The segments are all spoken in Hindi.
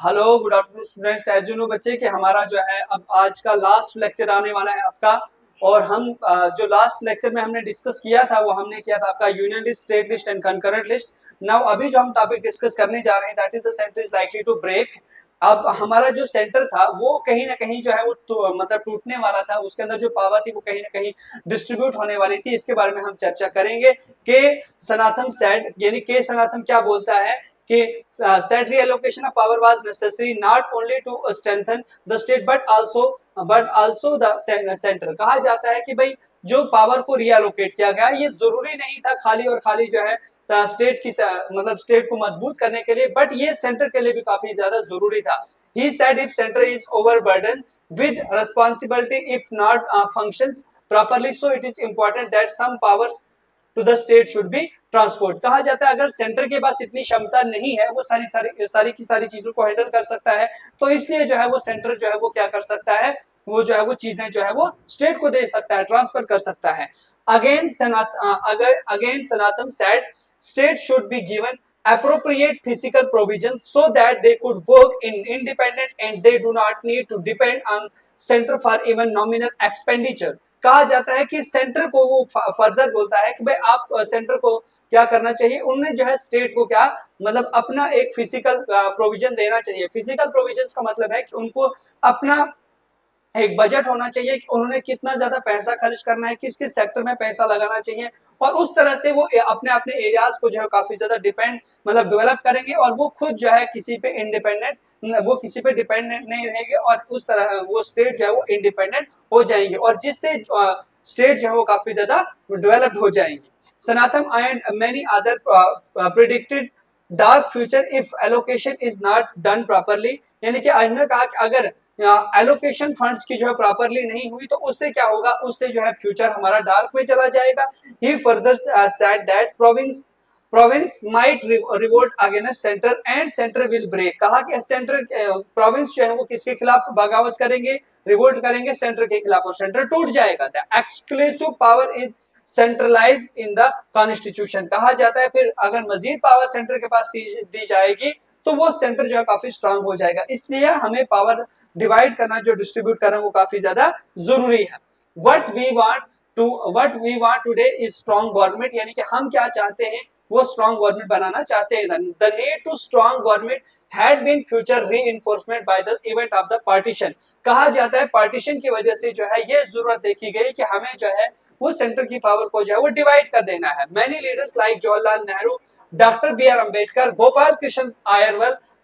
Hello good afternoon students. As you know बच्चे कि हमारा जो है अब आज का लास्ट लेक्चर आने वाला है आपका। और हम जो लास्ट लेक्चर में हमने डिस्कस किया था वो हमने किया था आपका union list, state list and concurrent list. Now अभी जो हम टॉपिक डिस्कस करने जा रहे हैं that is the centre is likely to break. अब हमारा जो सेंटर था वो कहीं ना कहीं जो है वो मतलब टूटने वाला था, उसके अंदर जो पावर थी वो कहीं ना कहीं डिस्ट्रीब्यूट होने वाली थी। इसके बारे में हम चर्चा करेंगे कि सनातन सेड यानी के सनातन क्या बोलता है कि said reallocation of power was necessary not only to strengthen the state but also the center। कहा जाता है कि भाई जो पावर को रिएलोकेट किया गया ये जरूरी नहीं था खाली और खाली जो है स्टेट की मतलब स्टेट को मजबूत करने के लिए, बट ये सेंटर के लिए भी काफी ज्यादा जरूरी था। He said if center is overburdened with responsibility if not functions properly, so it is important that some powers to the state should be transport. कहा जाता है अगर सेंटर के पास इतनी क्षमता नहीं है वो सारी चीजों को हैंडल कर सकता है, तो इसलिए जो है वो सेंटर जो है वो क्या कर सकता है, वो जो है वो चीजें जो है वो स्टेट को दे सकता है, ट्रांसफर कर सकता है। Again Sanatan said state should be given appropriate physical provisions so that they could work in independent and they do not need to depend on center for even nominal expenditure। कहा जाता है कि सेंटर को वो फर्दर बोलता है कि भाई आप सेंटर को क्या करना चाहिए, उन्हें जो है स्टेट को क्या मतलब अपना एक फिजिकल प्रोविजन देना चाहिए। फिजिकल प्रोविजंस का मतलब है कि उनको अपना एक बजट होना चाहिए कि उन्होंने कितना ज्यादा पैसा खर्च करना है, किस किस सेक्टर में पैसा लगाना चाहिए, और उस तरह से वो अपने अपने एरियाज को जो है काफी ज्यादा डिपेंड मतलब डेवलप करेंगे और वो खुद जो है किसी पे इंडिपेंडेंट, वो किसी पे डिपेंडेंट नहीं रहेंगे और उस तरह वो स्टेट जो है वो इंडिपेंडेंट हो जाएंगे और जिससे स्टेट जो है वो काफी ज्यादा डेवलप्ड हो जाएंगी। Sanatan and many other predicted dark future if allocation is not done properly, यानी कि इन्होंने कहा कि अगर एलोकेशन फंड्स की जो है प्रॉपरली नहीं हुई तो उससे क्या होगा, उससे जो है फ्यूचर हमारा डार्क में चला जाएगा। He further said that province might revolt against centre and centre will break. कहा कि सेंटर प्रोविंस जो है वो किसके खिलाफ बगावत करेंगे, रिवोल्ट करेंगे सेंटर के खिलाफ और सेंटर टूट जाएगा। The exclusive power is centralise in the constitution. कहा जाता है फिर अगर मजीद पावर सेंटर के पास दी जाएगी तो वो सेंटर जो है काफी स्ट्रांग हो जाएगा। इसलिए हमें पावर डिवाइड करना, जो डिस्ट्रीब्यूट करना वो काफी ज्यादा जरूरी है। What we want today is strong government, यानी कि हम क्या चाहते हैं वो स्ट्रांग गवर्नमेंट बनाना चाहते हैं। The need to strong government had been future reinforcement by the event of the partition. कहा जाता है पार्टीशन की वजह से जो है ये जरूरत देखी गई कि हमें जो है वो सेंटर की पावर को जो है वो डिवाइड कर देना है। Many leaders like Jawaharlal Nehru, doctor B R Ambedkar, Gopal Krishna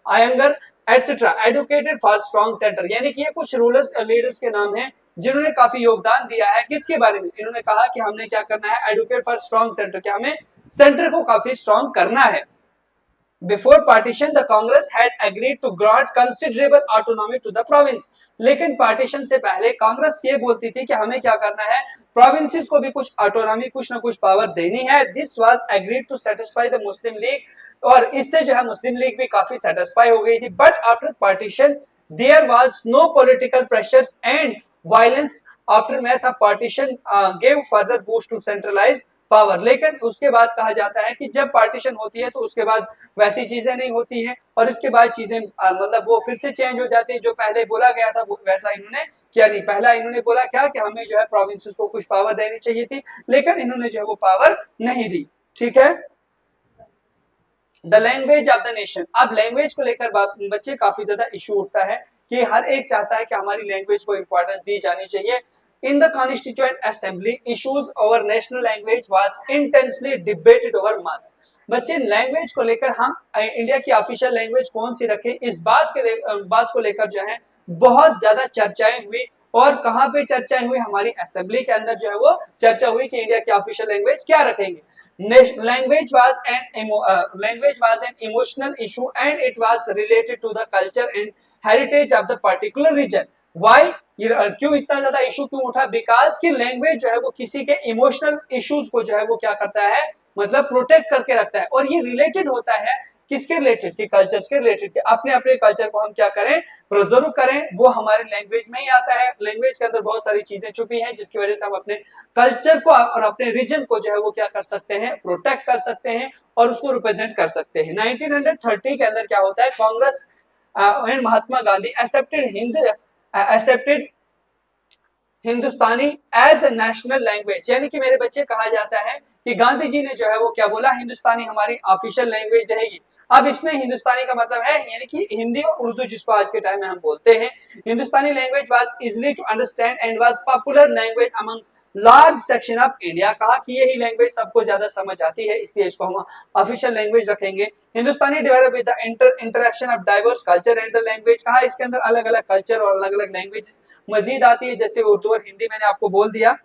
Ayyangar etcetera educated for strong centre, यानी कि ये कुछ रूलर्स लीडर्स के नाम हैं जिन्होंने काफी योगदान दिया है। किसके बारे में, इन्होंने कहा कि हमने क्या करना है, एडुकेट फॉर स्ट्रॉन्ग सेंटर, कि हमें सेंटर को काफी स्ट्रॉन्ग करना है। Before partition, the Congress had agreed to grant considerable autonomy to the province। लेकिन पार्टीशन से पहले कांग्रेस ये बोलती थी कि हमें क्या करना है, प्रोविंसेस को भी कुछ ऑटोनॉमी, कुछ ना कुछ पावर देनी है। This was agreed to satisfy the Muslim League, और इससे जो है मुस्लिम लीग भी काफी सेटिस्फाई हो गई थी। But after partition there was no political pressures and violence aftermath of partition gave further boost to centralise power. लेकिन उसके बाद कहा जाता है कि जब पार्टीशन होती है तो उसके बाद वैसी चीजें नहीं होती हैं और इसके बाद चीजें मतलब वो फिर से चेंज हो जाती है। जो पहले बोला गया था वो वैसा इन्होंने किया नहीं। पहला इन्होंने बोला क्या कि हमें जो है प्रोविंसेस को कुछ पावर देनी चाहिए थी, लेकिन इन्होंने जो है वो पावर नहीं दी। ठीक है। The language of the nation. अब लैंग्वेज को लेकर बच्चे काफी ज्यादा इशू उठता है कि हर एक चाहता है कि हमारी लैंग्वेज को इंपॉर्टेंस दी जानी चाहिए। In the Constituent Assembly, issues over national language was intensely debated over months। बच्चे लैंग्वेज को लेकर हम इंडिया की ऑफिशियल लैंग्वेज कौन सी रखें, इस बात को लेकर जो है बहुत ज्यादा चर्चाएं हुई। और कहां पे चर्चाएं हुई, हमारी असेंबली के अंदर जो है वो चर्चा हुई कि इंडिया की ऑफिशियल लैंग्वेज क्या रखेंगे। Language was an emotional issue and it was related to the culture and heritage of the particular region। Why? क्यों इतना ज्यादा इशू क्यों उठा? बिकॉज की लैंग्वेज जो है वो किसी के इमोशनल इश्यूज को जो है वो क्या करता है, मतलब प्रोटेक्ट करके रखता है। और ये रिलेटेड होता है किसके रिलेटेड, की कल्चर्स के रिलेटेड, के अपने अपने कल्चर को हम क्या करें, प्रिजर्व करें। वो हमारे लैंग्वेज में ही आता है। लैंग्वेज के अंदर बहुत सारी चीजें छुपी हैं जिसकी वजह से हम अपने कल्चर को और अपने रीजन को जो है वो क्या कर सकते हैं, प्रोटेक्ट कर सकते हैं और उसको रिप्रेजेंट कर सकते हैं। 1930 के अंदर क्या होता है, Congress when Mahatma Gandhi accepted Hindustani as a national language, यानी कि मेरे बच्चे कहा जाता है कि गांधी जी ने जो है वो क्या बोला, हिंदुस्तानी हमारी ऑफिशियल लैंग्वेज रहेगी। अब इसमें हिंदुस्तानी का मतलब है यानी कि हिंदी और उर्दू जिसको आज के टाइम में हम बोलते हैं। Hindustani language was easily to understand and was popular language among large section of India. कहा कि यही लैंग्वेज सबको ज्यादा समझ आती है, इसलिए इसको हम ऑफिशियल लैंग्वेज रखेंगे। Hindustani develop with the interaction of diverse culture and the language. कहा इसके अंदर अलग अलग कल्चर और अलग अलग लैंग्वेज मजीद आती है, जैसे उर्दू और हिंदी मैंने आपको बोल दिया।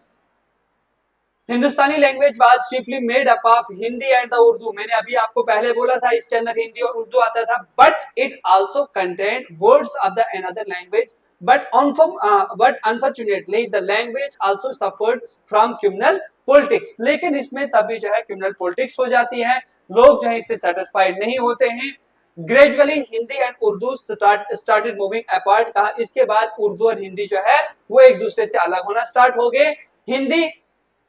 Hindustani language was chiefly made up of Hindi and the Urdu. मैंने अभी आपको पहले बोला था इसके अंदर हिंदी और उर्दू आता था, but it also contained words of the another language, but unfortunately the language also suffered from criminal politics। लेकिन इसमें तभी जो है क्रिमिनल पॉलिटिक्स हो जाती है, लोग जो है इससे सेटिस्फाइड नहीं होते हैं। Gradually Hindi and Urdu started moving apart. कहा इसके बाद उर्दू और हिंदी जो है वो एक दूसरे से अलग होना स्टार्ट हो गए। Hindi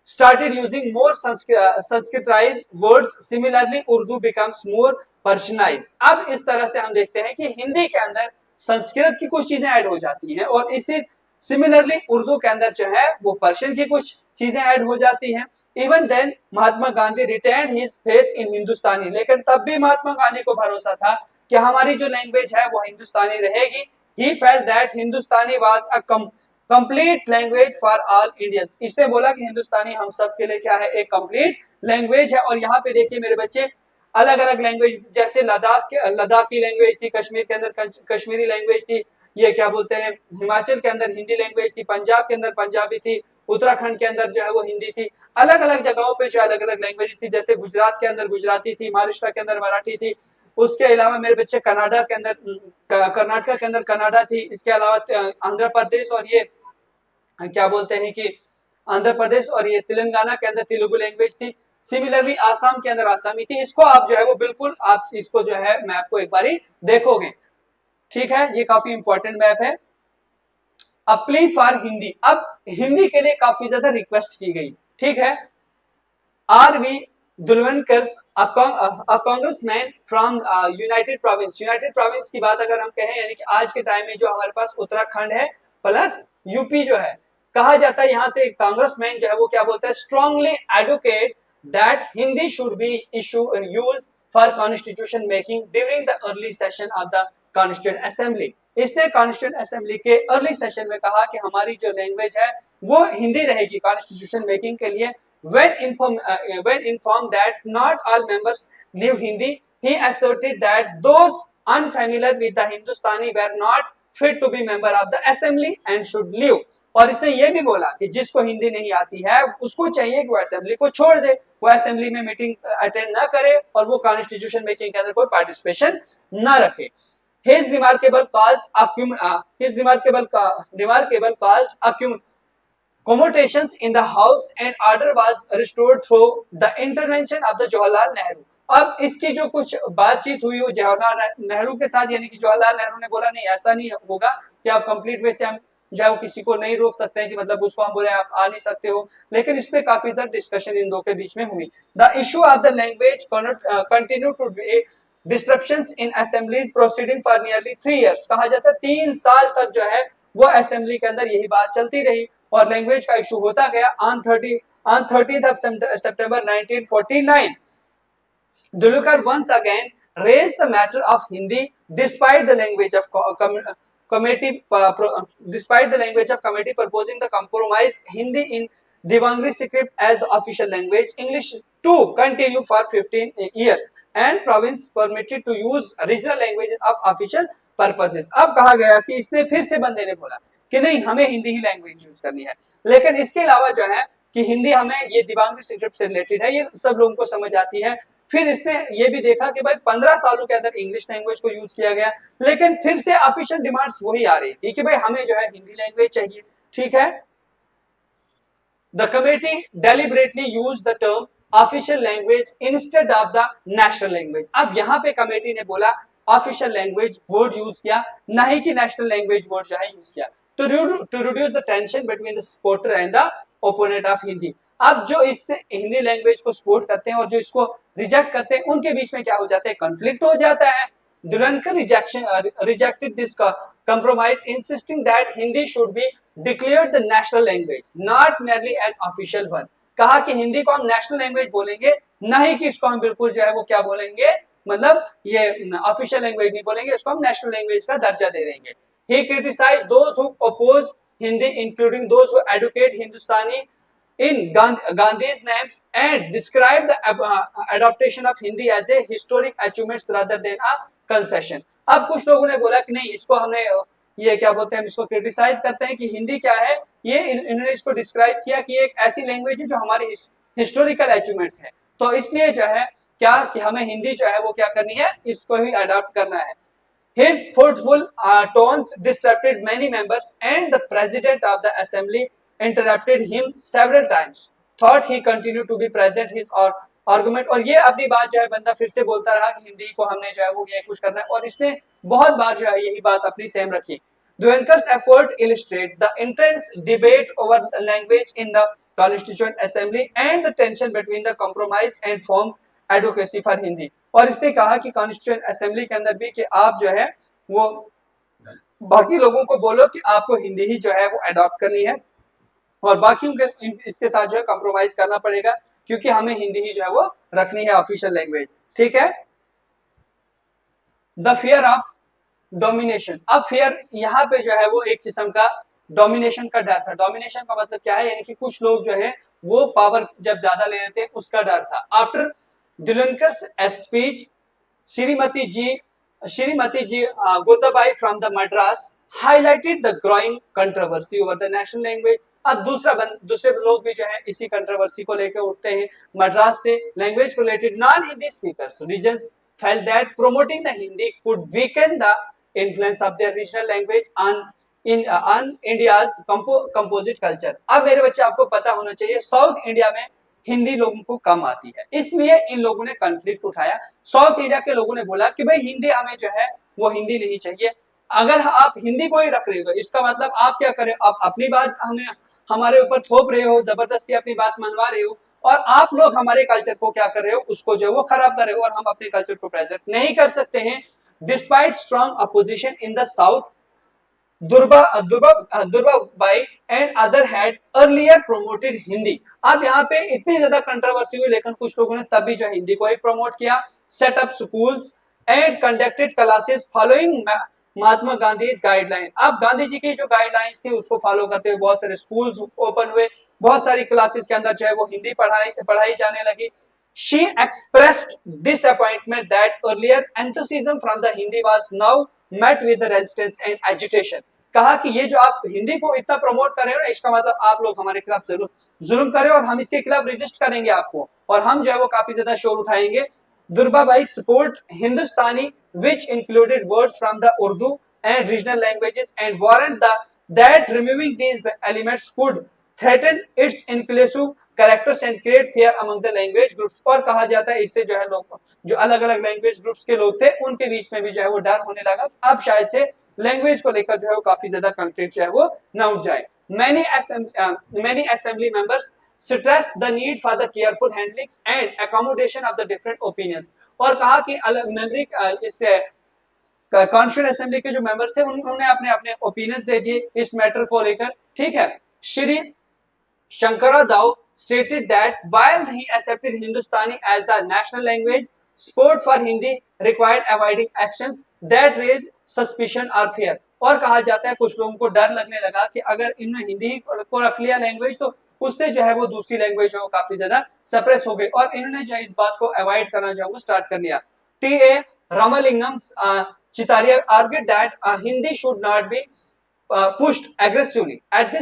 started using more Sanskritized words, similarly Urdu becomes more Persianized। अब इस तरह से हम देखते हैं कि हिंदी के अंदर संस्कृत की कुछ चीजें ऐड हो जाती हैं और इसी सिमिलरली उर्दू के अंदर जो है वो पर्शियन की कुछ चीजें ऐड हो जाती हैं। Even then Mahatma Gandhi retained his faith in Hindustani. लेकिन तब भी महात्मा गांधी को भरोसा था कि हमारी जो लैंग्वेज है वो हिंदुस्तानी रहेगी। He felt that Hindustani was a complete language for all Indians. इसने बोला कि हिंदुस्तानी हम सब के लिए क्या है, एक कंप्लीट लैंग्वेज है। और यहाँ पे देखिए मेरे बच्चे अलग अलग लैंग्वेज, जैसे लद्दाख की लैंग्वेज थी, कश्मीर के अंदर कश्मीरी लैंग्वेज थी, ये क्या बोलते हैं हिमाचल के अंदर हिंदी लैंग्वेज थी, पंजाब के अंदर पंजाबी थी, उत्तराखंड के अंदर जो है वो हिंदी थी। अलग अलग जगहों पे जो अलग अलग लैंग्वेज थी, जैसे गुजरात के अंदर गुजराती थी, महाराष्ट्र के अंदर मराठी थी। उसके अलावा मेरे बच्चे कनाडा के अंदर कर्नाटक के अंदर कनाडा थी। इसके अलावा आंध्र प्रदेश और ये क्या बोलते हैं कि आंध्र प्रदेश और ये तेलंगाना के अंदर तेलुगु लैंग्वेज थी। सिमिलरली आसाम के अंदर आसामी थी। इसको आप जो है वो बिल्कुल आप इसको जो है मैप को एक बारी देखोगे, ठीक है, ये काफी इंपॉर्टेंट मैप है। अपली फॉर हिंदी, अब हिंदी के लिए काफी ज्यादा रिक्वेस्ट की गई, ठीक है। R V Dulvankar a congressman from united province. United province की बात अगर हम कहें यानी कि आज के टाइम में जो हमारे पास उत्तराखंड है प्लस यूपी जो है, कहा जाता है यहाँ से कांग्रेसमैन जो है वो क्या बोलता है, strongly advocate that Hindi should be used for constitution making during the early session of the constituent assembly. इसने कॉन्स्टिट्यूएंट असेंबली के अर्ली सेशन में कहा कि हमारी जो लैंग्वेज है वो हिंदी रहेगी कॉन्स्टिट्यूशन मेकिंग के लिए। when informed that not all members knew Hindi, he asserted that those unfamiliar with the Hindustani were not fit to be member of the assembly and should leave। और इसने ये भी बोला कि जिसको हिंदी नहीं आती है उसको चाहिए कि वो असेंबली को छोड़ दे, वो असेंबली में मीटिंग अटेंड ना करे और वो कॉन्स्टिट्यूशन मेकिंग के अंदर कोई पार्टिसिपेशन ना रखे। His remarkable commutations in the house and order was restored through the intervention of the Jawaharlal Nehru। अब इसकी जो कुछ बातचीत हुई वो जवाहरलाल नेहरू के साथ, यानी कि जवाहरलाल नेहरू ने बोला नहीं ऐसा नहीं होगा कि आप कंप्लीट वे से हम जो किसी को नहीं रोक सकते हैं कि मतलब उसको हम बोले आप आ नहीं सकते हो, लेकिन इस पे काफी ज्यादा डिस्कशन इन दो के बीच में हुई। The issue of the language continue to be disruptions in assemblies proceeding for nearly 3 years। कहा जाता है 3 साल तक जो है वो असेंबली के अंदर यही बात चलती रही और लैंग्वेज का इशू होता गया। On 30th September 1949 Dulukar once again raised the matter of Hindi despite the language of committee proposing the compromise Hindi in Devanagari script as the official language, English to continue for 15 years and province permitted to use regional languages of official purposes। अब कहा गया कि इसने फिर से बंदे ने बोला कि नहीं हमें हिंदी ही लैंग्वेज यूज करनी है, लेकिन इसके अलावा जो है कि हिंदी हमें ये देवनागरी स्क्रिप्ट से रिलेटेड है, ये सब लोगों को समझ आती है। फिर इसने ये भी देखा कि भाई 15 सालों के अंदर इंग्लिश लैंग्वेज को यूज किया गया, लेकिन फिर से ऑफिशियल डिमांड्स वही आ रही थी कि भाई हमें जो है हिंदी लैंग्वेज चाहिए, ठीक है। The committee deliberately use the term official language instead of the national language. अब यहाँ पे कमेटी ने बोला ऑफिशियल लैंग्वेज वर्ड यूज किया, ना ही कि नेशनल लैंग्वेज वर्ड जो है यूज किया, to reduce the tension between the supporter and the opponent of Hindi. अब जो इस हिंदी लैंग्वेज को सपोर्ट करते हैं और जो इसको रिजेक्ट करते हैं उनके बीच में क्या हो जाता है, कॉन्फ्लिक्ट हो जाता है। Dulankar rejected this compromise, insisting that Hindi should be declared the national language, not merely as official one. कहा कि हिंदी को हम नेशनल लैंग्वेज बोलेंगे, ना ही कि इसको हम बिल्कुल जो है वो क्या बोलेंगे, मतलब ये ऑफिशियल लैंग्वेज नहीं बोलेंगे, इसको हम नेशनल लैंग्वेज का दर्जा दे देंगे. He criticized those who oppose Hindi, including those who advocate Hindustani in Gandhi's names, and described the adaptation of Hindi as a historic achievement rather than a concession. अब कुछ लोगों ने बोला कि नहीं, इसको हमने ये क्या बोलते हैं, हम इसको क्रिटिसाइज करते हैं कि हिंदी क्या है, ये इन्होंने इसको डिस्क्राइब किया कि एक ऐसी लैंग्वेज है जो हमारी हिस्टोरिकल अचीवमेंट्स है, तो इसलिए जो है क्या कि हमें हिंदी जो है वो क्या करनी है, इसको ही अडॉप्ट करना है. His forceful tones disrupted many members, and the president of the assembly interrupted him several times. Thought he continued to be present his argument, और ये अपनी बात जो है बंदा फिर से बोलता रहा कि हिंदी को हमने जो है वो ये कुछ करना है, और इसने बहुत बार जो है यही बात अपनी सेम रखी. Dwankar's effort illustrate the intense debate over language in the Constituent Assembly and the tension between the compromise and firm advocacy for Hindi. और इसने कहा कि कॉन्स्टिट्यूएंट असेंबली के अंदर भी कि आप जो है वो बाकी लोगों को बोलो कि आपको हिंदी ही जो है वो अडॉप्ट करनी है, और बाकी इसके साथ जो है कॉम्प्रोमाइज करना पड़ेगा, क्योंकि हमें हिंदी ही जो है वो रखनी है ऑफिशियल लैंग्वेज. ठीक है. The fear of domination. अब फियर यहाँ पे जो है वो एक किस्म का डोमिनेशन का डर था. डोमिनेशन का मतलब क्या है, यानी कि कुछ लोग जो है वो पावर जब ज्यादा ले लेते हैं उसका डर था. After Dulankar's speech, Shrimati G. Gotabhai from the Madras highlighted the growing controversy over the national language. अब दूसरे लोग भी जो है इसी कंट्रोवर्सी को लेकर उठते हैं. मद्रास से लैंग्वेज को related non Hindi speakers regions felt that promoting the Hindi could weaken the influence of their regional language on India's composite culture. अब मेरे बच्चे आपको पता होना चाहिए साउथ इंडिया में हिंदी लोगों को कम आती है, इसलिए इन लोगों ने कॉन्फ्लिक्ट उठाया. साउथ इंडिया के लोगों ने बोला कि भाई हिंदी हमें जो है वो हिंदी नहीं चाहिए. अगर आप हिंदी को ही रख रहे हो तो इसका मतलब आप क्या करें, आप अपनी बात हमें हमारे ऊपर थोप रहे हो, जबरदस्ती अपनी बात मनवा रहे हो, और आप लोग हमारे कल्चर को क्या कर रहे हो, उसको जो है वो खराब कर रहे हो, और हम अपने कल्चर को प्रेजेंट नहीं कर सकते हैं. Despite strong opposition in the south, Durgabai and other had earlier promoted Hindi. अब यहाँ पे इतनी ज्यादा कंट्रोवर्सी हुई, लेकिन कुछ लोगों ने तभी जो हिंदी को ही प्रमोट किया. Set up schools and conducted classes following Mahatma Gandhi guideline. अब गांधी जी की जो गाइडलाइंस थी उसको फॉलो करते हुए बहुत सारे स्कूल्स ओपन हुए, बहुत सारी क्लासेस के अंदर जो है वो हिंदी पढ़ाई जाने लगी. She expressed disappointment that earlier enthusiasm from the Hindi was now met with the resistance and agitation. कहा कि ये जो आप हिंदी को इतना प्रमोट कर रहे हो ना, इसका मतलब आप लोग हमारे खिलाफ जरूर जुल्म कर रहे हो, और हम इसके खिलाफ रेजिस्ट करेंगे आपको, और हम जो है वो काफी ज्यादा शोर उठाएंगे. Durgabai support Hindustani which included words from the Urdu and regional languages, and warned that removing these elements could threaten its inclusive characters and create fear among the language groups. और कहा जाता है इससे जो है लोग जो अलग अलग लैंग्वेज ग्रुप्स के लोग थे उनके बीच में भी जो है वो डर होने लगा. अब शायद से लैंग्वेज को लेकर जो है वो काफी ज्यादा कंफ्लिक्ट जो है वो न उठ जाए. Many assembly members stress the need for the careful handling and accommodation of the different opinions. और कहा कि मेमोरी इससे कॉन्स्टिट्यूएंट असेंबली के जो मेंबर्स थे उन्होंने अपने अपने ओपिनियंस दे दिए इस मैटर को लेकर. ठीक है. Shri Shankara Rao stated that while he accepted Hindustani as the national language, support for Hindi required avoiding actions that raise suspicion or fear. और कहा जाता है कुछ लोगों को डर लगने लगा कि अगर इन्होंने हिंदी को रख लिया लैंग्वेज तो उससे जो है वो दूसरी लैंग्वेज जो काफी ज्यादा सप्रेस हो गई, और इन्होंने जो इस बात को अवॉइड करना जो वो स्टार्ट कर लिया. T A. Ramalingam Chitaria argued that Hindi should not be pushed aggressively. At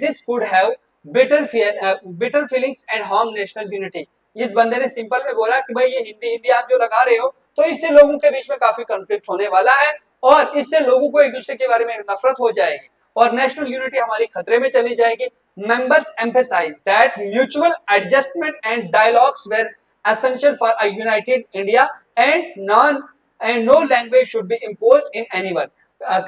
this could have bitter feelings and harm national unity. इस बंदे ने सिंपल में बोला कि भाई ये हिंदी आप जो लगा रहे हो तो इससे लोगों के बीच में काफी कॉन्फ्लिक्ट होने वाला है, और इससे लोगों को एक दूसरे के बारे में नफरत हो जाएगी, और नेशनल यूनिटी हमारी खतरे में चली जाएगी. Members emphasized that mutual adjustment and dialogues were essential for a united India, and no language should be imposed in anyone.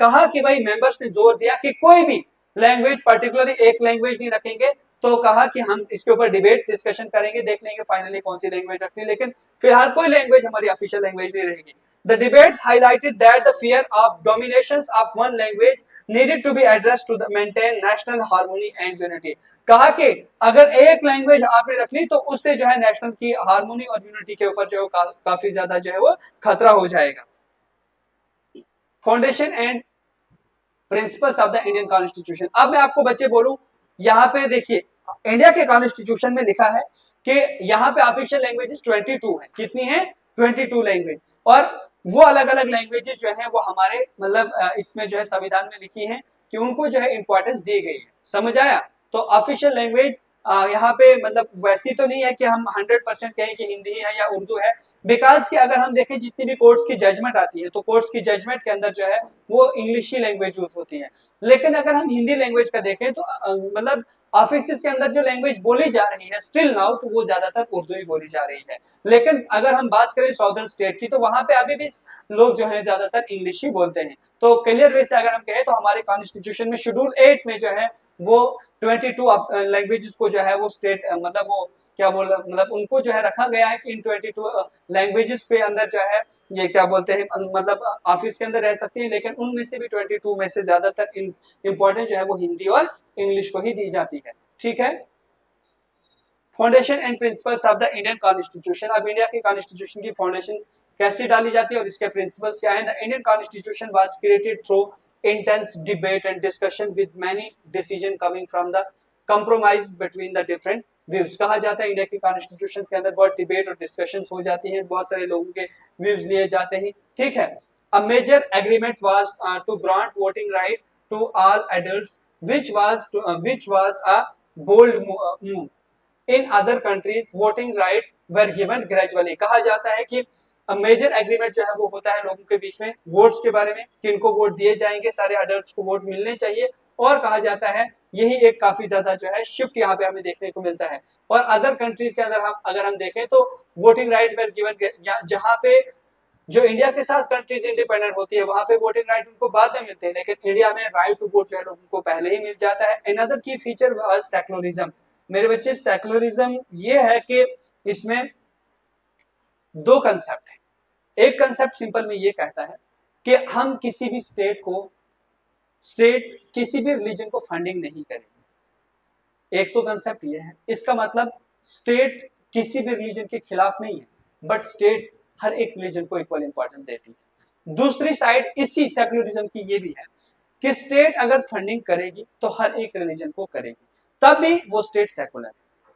कहा कि भाई मेंबर्स ने जोर दिया कि कोई भी लैंग्वेज पर्टिकुलरली एक लैंग्वेज नहीं रखेंगे, तो कहा कि हम इसके ऊपर डिबेट डिस्कशन करेंगे, देख लेंगे फाइनली कौन सी लैंग्वेज रखनी है, लेकिन फिलहाल कोई लैंग्वेज हमारी ऑफिशियल लैंग्वेज नहीं रहेगी. The debates highlighted that the fear of dominations of one language needed to be addressed to maintain national harmony and unity. कहा कि अगर एक लैंग्वेज आपने रख ली तो उससे जो है नेशनल की हार्मोनी और यूनिटी के ऊपर जो है काफी ज्यादा जो है वो खतरा हो जाएगा. Foundation and principles of the Indian constitution. अब मैं आपको बच्चे बोलूं, यहाँ पे देखिए इंडिया के कॉन्स्टिट्यूशन में लिखा है कि यहाँ पे ऑफिशियल लैंग्वेजेस 22 है. कितनी है? 22 लैंग्वेज. और वो अलग अलग लैंग्वेजेस जो है वो हमारे मतलब इसमें जो है संविधान में लिखी है कि उनको जो है इंपॉर्टेंस दी गई है. समझ आया? तो ऑफिशियल लैंग्वेज यहाँ पे मतलब वैसी तो नहीं है कि हम 100% कहें कि हिंदी है या उर्दू है, बिकॉज कि अगर हम देखें जितनी भी कोर्ट्स की जजमेंट आती है तो कोर्ट्स की जजमेंट के अंदर जो है वो इंग्लिश ही लैंग्वेज यूज होती है. लेकिन अगर हम हिंदी लैंग्वेज का देखें तो मतलब ऑफिस के अंदर जो लैंग्वेज बोली जा रही है स्टिल नाउ तो वो ज्यादातर उर्दू ही बोली जा रही है. लेकिन अगर हम बात करें साउदर्न स्टेट की तो वहां पे अभी भी लोग जो है ज्यादातर इंग्लिश ही बोलते हैं. तो क्लियर वे से अगर हम कहें तो हमारे कॉन्स्टिट्यूशन में शेड्यूल 8 में जो है वो 22 लैंग्वेजेस को जो है वो स्टेट मतलब वो क्या बोल मतलब उनको जो है रखा गया है कि इन 22 लैंग्वेजेस के अंदर जो है ये क्या बोलते हैं मतलब ऑफिस के अंदर रह सकती है. लेकिन उनमें से भी 22 में से ज्यादातर इंपॉर्टेंट जो है वो हिंदी और इंग्लिश को ही दी जाती है. ठीक है. Foundation and principles of the Indian constitution. अब इंडिया के कॉन्स्टिट्यूशन की फाउंडेशन कैसे डाली जाती है और इसके प्रिंसिपल्स क्या है? The Indian constitution was created through intense debate and discussion with many decision coming from the compromise between the different views. कहा जाता है इंडिया के कॉन्स्टिट्यूशन के अंदर बहुत डिबेट और डिस्कशंस हो जाती हैं, बहुत सारे लोगों के व्यूज लिए जाते हैं. ठीक है. A major agreement was to grant voting right to all adults, which was a bold move. In other countries, voting right were given gradually. कहा जाता है कि मेजर एग्रीमेंट जो है वो होता है लोगों के बीच में वोट्स के बारे में, किनको वोट दिए जाएंगे, सारे अडल्ट्स को वोट मिलने चाहिए. और कहा जाता है यही एक काफी ज्यादा जो है शिफ्ट यहाँ पे हमें देखने को मिलता है. और अदर कंट्रीज के अंदर अगर हम देखें तो वोटिंग राइट वेर गिवन, जहाँ पे जो इंडिया के साथ कंट्रीज इंडिपेंडेंट होती है वहां पे वोटिंग राइट उनको बाद में मिलते हैं, लेकिन इंडिया में राइट टू वोट जो है लोगों को पहले ही मिल जाता है. अनदर की फीचर वाज सेक्युलरिज्म. मेरे बच्चे सेक्युलरिज्म ये है कि इसमें दो कंसेप्ट है. एक कंसेप्ट सिंपल में ये कहता है कि हम किसी भी स्टेट किसी भी रिलीजन को फंडिंग नहीं करेंगे. एक तो कंसेप्ट ये है. इसका मतलब स्टेट किसी भी रिलीजन के खिलाफ नहीं है, बट स्टेट हर एक रिलीजन को इक्वल इंपॉर्टेंस देती है. दूसरी साइड इसी सेक्युलरिज्म की ये भी है कि स्टेट अगर फंडिंग करेगी तो हर एक रिलीजन को करेगी, तभी वो स्टेट सेक्युलर है.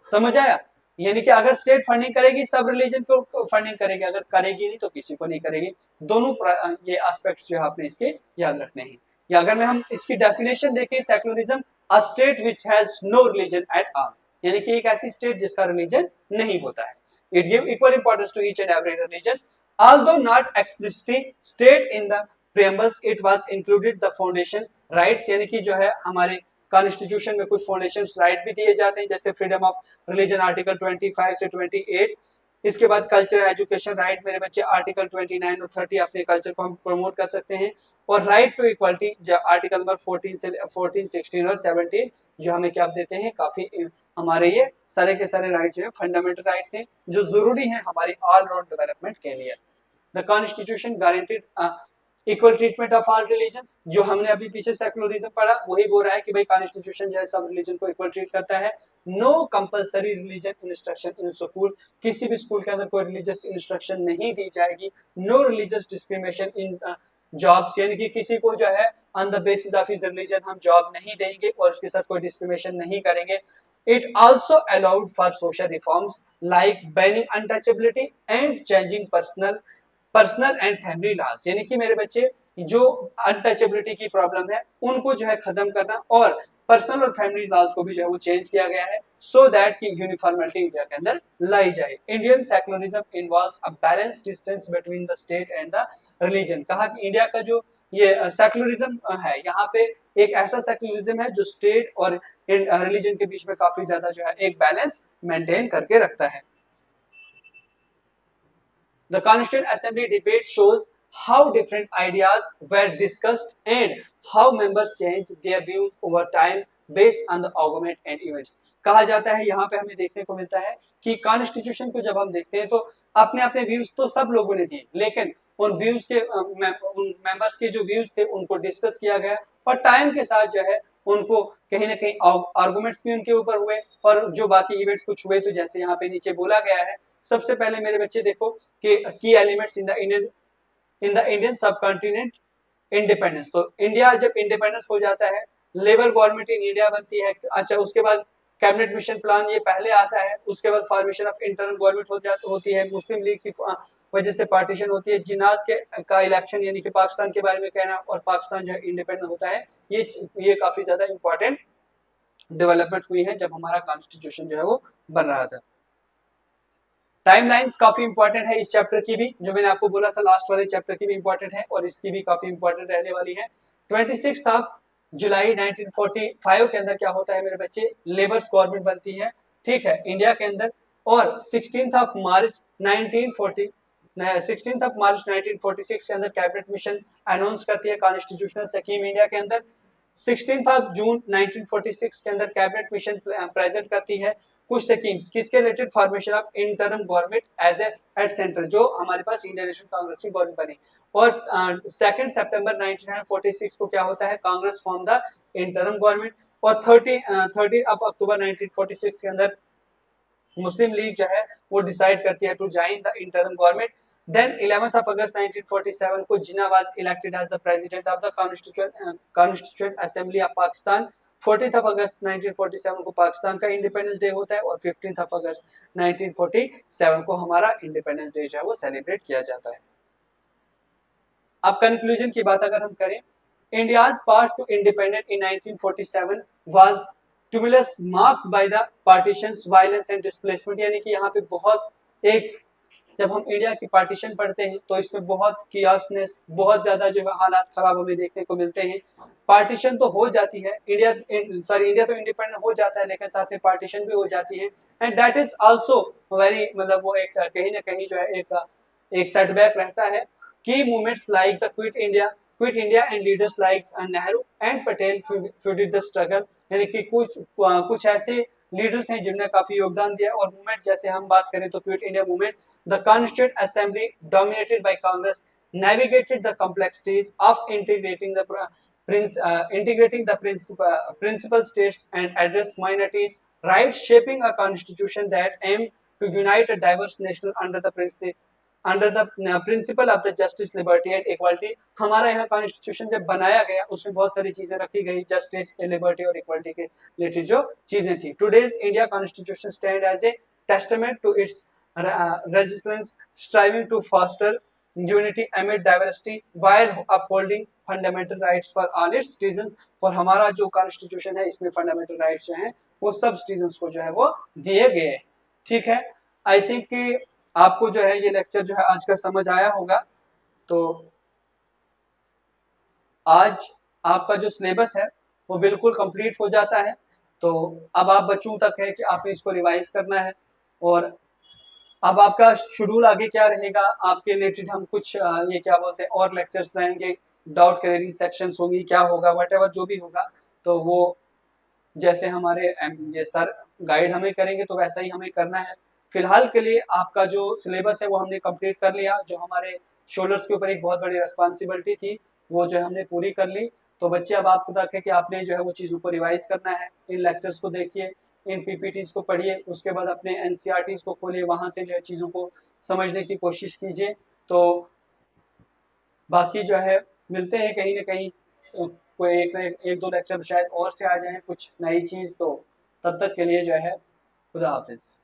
समझ आया? यानी कि अगर स्टेट फंडिंग करेगी सब रिलीजन को फंडिंग करेगी, अगर करेगी नहीं तो किसी को नहीं करेगी. दोनों ये एस्पेक्ट्स जो आपने इसके याद रखने हैं. या अगर हम इसकी डेफिनेशन देखें secularism, a state which has no religion at all, यानी कि एक ऐसी स्टेट जिसका रिलीजन नहीं होता है. It give equal importance to each and every religion, although not explicitly state in the preambles, it was included the foundation rights. यानी कि जो है हमारे कॉन्स्टिट्यूशन में कुछ फाउंडेशन राइट भी दिए जाते हैं, जैसे फ्रीडम ऑफ रिलीजन आर्टिकल 25 से 28. इसके बाद कल्चर एजुकेशन राइट मेरे बच्चे आर्टिकल 29 और 30 अपने कल्चर को हम प्रमोट कर सकते हैं. और right to equality article number 14 से 14, 16 और 17 जो हमें क्या देते हैं, काफी हमारे ये सारे के सारे राइट जो है फंडामेंटल राइट्स हैं जो जरूरी है हमारी ऑल राउंड डेवलपमेंट के लिए. The constitution guaranteed equal treatment of all religions. जो हमने अभी पीछे सेक्युलरिज्म पढ़ा वही बोल रहा है कि भाई कॉन्स्टिट्यूशन जो है सब रिलीजन को इक्वल ट्रीट करता है. No compulsory religion instruction in school. किसी भी स्कूल के अंदर कोई रिलीजियस इंस्ट्रक्शन नहीं दी जाएगी. No religious discrimination in jobs, यानी कि किसी को जो है on the basis of his religion हम जॉब नहीं देंगे और उसके साथ कोई डिस्क्रिमिनेशन नहीं करेंगे. It also allowed for social reforms like banning untouchability and changing personal and family laws. यानी कि मेरे बच्चे जो अनटचेबिलिटी की प्रॉब्लम है उनको जो है खत्म करना और पर्सनल और फैमिली लॉज को भी जो है वो चेंज किया गया है सो दैट की यूनिफॉर्मिटी इंडिया के अंदर लाई जाए. Indian secularism involves a balance distance between the state and the religion. कहा कि इंडिया का जो ये सेक्युलरिज्म है यहाँ पे एक ऐसा सेक्युलरिज्म है जो स्टेट और रिलीजन के बीच में काफी ज्यादा जो है एक बैलेंस मेंटेन करके रखता है. The Constituent Assembly debate shows how different ideas were discussed and how members changed their views over time based on the argument and events. कहा जाता है यहाँ पे हमें देखने को मिलता है कि कॉन्स्टिट्यूशन को जब हम देखते हैं तो अपने अपने व्यूज तो सब लोगों ने दिए, लेकिन उन व्यूज के उन मेंबर्स के जो व्यूज थे उनको डिस्कस किया गया और टाइम के साथ जो है उनको कहीं ना कहीं आर्गुमेंट्स भी उनके ऊपर हुए और जो बाकी इवेंट्स कुछ हुए। तो जैसे यहाँ पे नीचे बोला गया है, सबसे पहले मेरे बच्चे देखो कि की एलिमेंट्स इन द इंडियन सब कॉन्टिनेंट इंडिपेंडेंस। तो इंडिया जब इंडिपेंडेंस हो जाता है, लेबर गवर्नमेंट इन इंडिया बनती है। अच्छा, उसके बाद कैबिनेट मिशन प्लान ये पहले आता है, उसके बाद फॉर्मेशन ऑफ इंटरनल गवर्नमेंट होती है, मुस्लिम लीग की वजह से पार्टीशन होती है, जिनाज के का इलेक्शन यानी कि पाकिस्तान के बारे में कहना और पाकिस्तान जो है इंडिपेंडेंट होता है। ये काफी ज्यादा इंपॉर्टेंट डेवलपमेंट हुई है जब हमारा कॉन्स्टिट्यूशन जो है वो बन रहा था। टाइमलाइंस काफी इंपॉर्टेंट है इस चैप्टर की भी, जो मैंने आपको बोला था लास्ट वाले चैप्टर की भी इंपॉर्टेंट है और इसकी भी काफी इंपॉर्टेंट रहने वाली है। 26 जुलाई 1945 के अंदर क्या होता है मेरे बच्चे, लेबर्स गवर्नमेंट बनती है, ठीक है, इंडिया के अंदर। और 16 मार्च 1946 के अंदर कैबिनेट मिशन अनाउंस करती है कॉन्स्टिट्यूशनल स्कीम इंडिया के अंदर। 16 जून 1946 के अंदर कैबिनेट मिशन प्रेजेंट करती है कुछ स्कीम्स किसके related, formation of interim government as at centre, जो हमारे पास इंडियन नेशनल कांग्रेस की गवर्नमेंट बनी। और 2 सितंबर 1946 को क्या होता है, Congress form the interim government. और 30 अक्टूबर 1946 के अंदर मुस्लिम लीग जो है वो डिसाइड करती है to join the interim government. Then 11th of August 1947 को जिन्ना was elected as the president of the Constituent Assembly of Pakistan। 14th of August 1947 को पाकिस्तान का इंडिपेंडेंस डे होता है और 15th of August 1947 को हमारा इंडिपेंडेंस डे जो है वो सेलिब्रेट किया जाता है। अब कंक्लूजन की बात अगर हम करें, India's path to independence in 1947 was tumultuous, marked by the partitions, violence and displacement। यानी कि यहाँ पे बहुत एक, जब हम इंडिया की पार्टीशन पढ़ते हैं तो इसमें बहुत कियासनेस, बहुत ज्यादा जो है हालात खराब हमें देखने को मिलते हैं। पार्टीशन तो हो जाती है, इंडिया तो इंडिपेंडेंट हो जाता है, लेकिन साथ में पार्टीशन भी हो जाती है and that is also very, मतलब वो एक कहीं ना कहीं जो है एक सेटबैक रहता है। की movements like the quit India and leaders like Nehru and Patel fuelled the struggle. यानी कि कुछ ऐसे लीडर्स हैं जिन्होंने काफी योगदान दिया। और मूवमेंट जैसे हम बात करें तो quit India movement, the constituent assembly dominated by Congress navigated the complexities of integrating the principal states and address minorities rights, shaping a constitution that aimed to unite a diverse nation under the principle of the justice, liberty and equality. हमारा यहाँ कॉन्स्टिट्यूशन जब बनाया गया उसमें बहुत सारी चीजें रखी गई, जस्टिस, लिबर्टी और इक्वालिटी के रिलेटेड जो चीजें थी। Today's India constitution stand as a testament to its resistance, striving to foster unity amid diversity while upholding fundamental rights for all its citizens। और हमारा जो कॉन्स्टिट्यूशन है इसमें फंडामेंटल राइट्स जो हैं वो सब सिटीजन्स को जो है वो दिए गए हैं। ठीक है, आई थिंक कि आपको जो है ये लेक्चर जो है आज का समझ आया होगा। तो आज आपका जो सिलेबस है वो बिल्कुल कंप्लीट हो जाता है। तो अब आप बच्चों तक है कि आपने इसको रिवाइज करना है और अब आपका शेड्यूल आगे क्या रहेगा, आपके रिलेटेड हम कुछ ये क्या बोलते हैं और लेक्चर्स रहेंगे, डाउट क्लियरिंग सेक्शंस होंगी, क्या होगा व्हाटएवर जो भी होगा, तो वो जैसे हमारे ये सर गाइड हमें करेंगे तो वैसा ही हमें करना है। फिलहाल के लिए आपका जो सिलेबस है वो हमने कंप्लीट कर लिया, जो हमारे शोल्डर्स के ऊपर एक बहुत बड़ी रिस्पॉन्सिबिलिटी थी वो जो हमने पूरी कर ली। तो बच्चे अब आपको तक है कि आपने जो है वो चीज़ों को रिवाइज करना है, इन लेक्चर्स को देखिए, इन पीपीटीज को पढ़िए, उसके बाद अपने एनसीईआरटीज को खोलिए, वहाँ से जो है चीज़ों को समझने की कोशिश कीजिए। तो बाकी जो है मिलते हैं कहीं ना कहीं, कोई एक दो लेक्चर शायद और से आ जाए कुछ नई चीज़, तो तब तक के लिए जो है खुदा हाफिज।